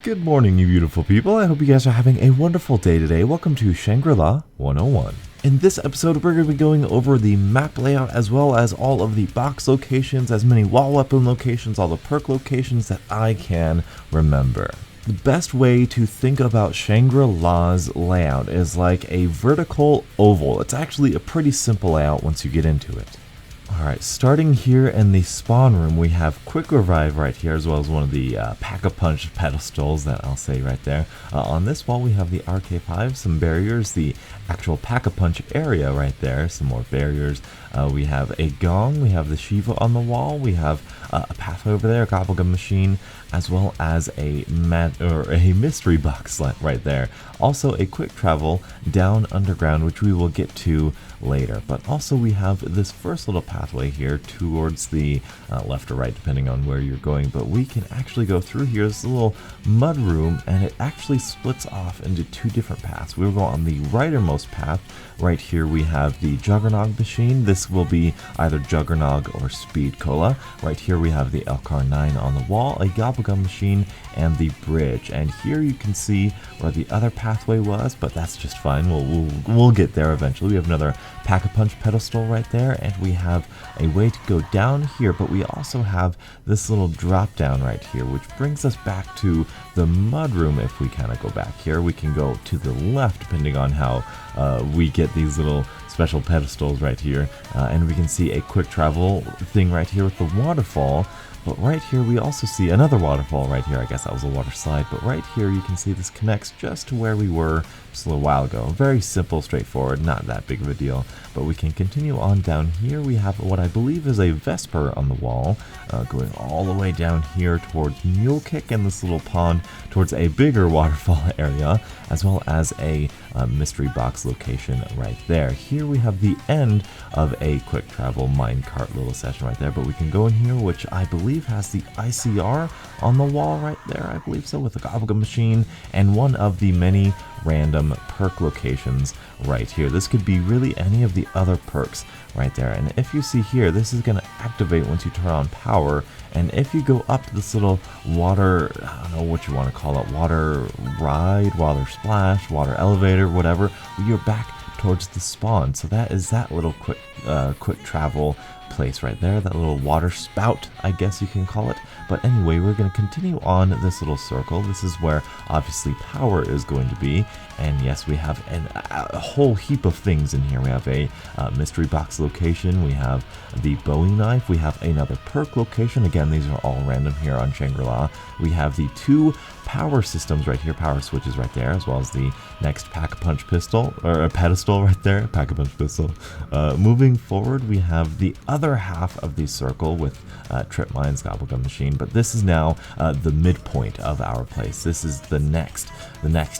Good morning, you beautiful people. I hope you guys are having a wonderful day today. Welcome to Shangri-La 101. In this episode, we're going to be going over the map layout as well as all of the box locations, as many wall weapon locations, all the perk locations that I can remember. The best way to think about Shangri-La's layout is like a vertical oval. It's actually a pretty simple layout once you get into it. Alright, starting here in the spawn room, we have Quick Revive right here, as well as one of the Pack-a-Punch pedestals that I'll say right there. On this wall, we have the RK5, some barriers, the actual Pack-a-Punch area right there, some more barriers. We have a gong, we have the Shiva on the wall, we have a pathway over there, a gobblegum machine, as well as a mystery box right there. Also a quick travel down underground, which we will get to later. But also we have this first little pathway here towards the left or right, depending on where you're going. But we can actually go through here. This little mud room, and it actually splits off into two different paths. We'll go on the rightermost path. Right here we have the Juggernog machine. This will be either Juggernog or Speed Cola. Right here we have the LCAR-9 on the wall, a Gobblegum machine, and the bridge. And here you can see where the other pathway was, but that's just fine. We'll get there eventually. We have another Pack-a-Punch pedestal right there, and we have a way to go down here, but we also have this little drop down right here, which brings us back to the mud room. If we kind of go back here, we can go to the left depending on how we get these little special pedestals right here, and we can see a quick travel thing right here with the waterfall. But right here we also see another waterfall right here. I guess that was a water slide, but right here you can see this connects just to where we were just a little while ago. Very simple, straightforward, not that big of a deal. But we can continue on down here. We have what I believe is a Vesper on the wall, going all the way down here towards Mule Kick and this little pond towards a bigger waterfall area, as well as a mystery box location right there. Here we have the end of a quick travel minecart little session right there, but we can go in here, which I believe has the ICR on the wall right there. I believe so, with the gobblegum machine and one of the many random perk locations right here. This could be really any of the other perks right there. And if you see here, this is going to activate once you turn on power. And if you go up this little water, I don't know what you want to call it, water ride, water splash, water elevator, whatever, you're back towards the spawn. So that is that little quick travel place right there, that little water spout, I guess you can call it. But anyway, we're going to continue on this little circle. This is where obviously power is going to be, and yes, we have a whole heap of things in here. We have a mystery box location, we have the Bowie knife, we have another perk location. Again, these are all random here on Shangri-La. We have the two power systems right here, power switches right there, as well as the next Pack-a-Punch pistol, or a pedestal right there, Pack-a-Punch pistol. Moving forward, we have the other half of the circle with Trip Mines, Gobblegum Machine, but this is now the midpoint of our place. This is the next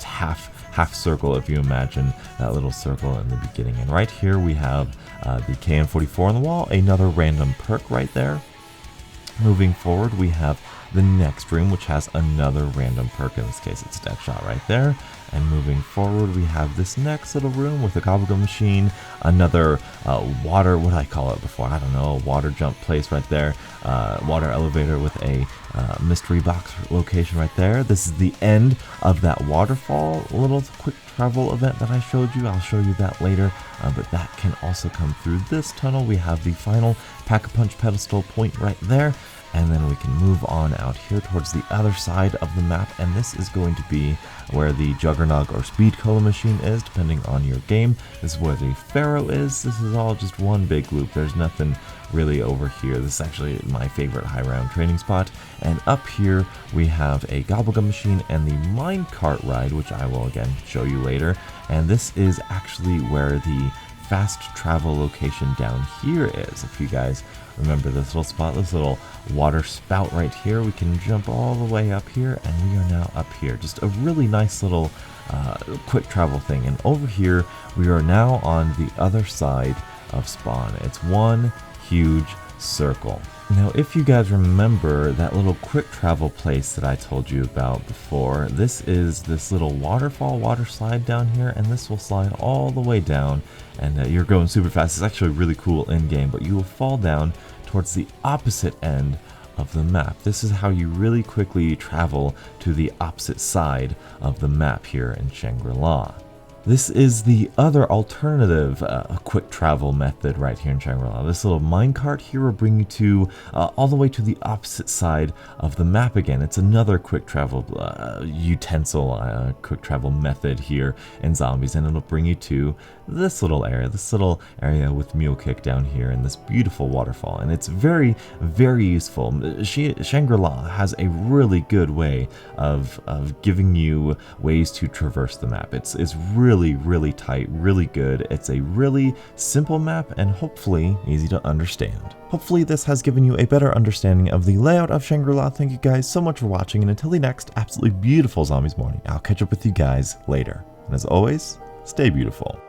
half circle, if you imagine that little circle in the beginning. And right here we have the KN-44 on the wall, another random perk right there. Moving forward, we have the next room, which has another random perk. In this case, it's Deadshot right there. And moving forward, we have this next little room with a gobblegum machine, another water, what did I call it before? I don't know, water jump place right there, water elevator with a mystery box location right there. This is the end of that waterfall little quick travel event that I showed you. I'll show you that later, but that can also come through this tunnel. We have the final Pack-a-Punch pedestal point right there. And then we can move on out here towards the other side of the map, and this is going to be where the Juggernog or Speed Cola machine is, depending on your game. This is where the Pharaoh is. This is all just one big loop. There's nothing really over here. This is actually my favorite high round training spot. And up here we have a Gobblegum machine and the minecart ride, which I will again show you later. And this is actually where the fast travel location down here is. If you guys remember this little spot, this little water spout right here, we can jump all the way up here, and we are now up here. Just a really nice little quick travel thing. And over here we are now on the other side of spawn. It's one huge circle. Now, if you guys remember that little quick travel place that I told you about before, this is this little waterfall, water slide down here, and this will slide all the way down, and you're going super fast. It's actually really cool in game, but you will fall down towards the opposite end of the map. This is how you really quickly travel to the opposite side of the map here in Shangri-La. This is the other alternative quick travel method right here in Shangri-La. This little minecart here will bring you to all the way to the opposite side of the map again. It's another quick travel utensil, quick travel method here in Zombies, and it'll bring you to this little area with Mule Kick down here and this beautiful waterfall. And it's very, very useful. Shangri-La has a really good way of giving you ways to traverse the map. It's really tight, really good. It's a really simple map and hopefully easy to understand. Hopefully this has given you a better understanding of the layout of Shangri-La. Thank you guys so much for watching, and until the next absolutely beautiful Zombies morning, I'll catch up with you guys later. And as always, stay beautiful.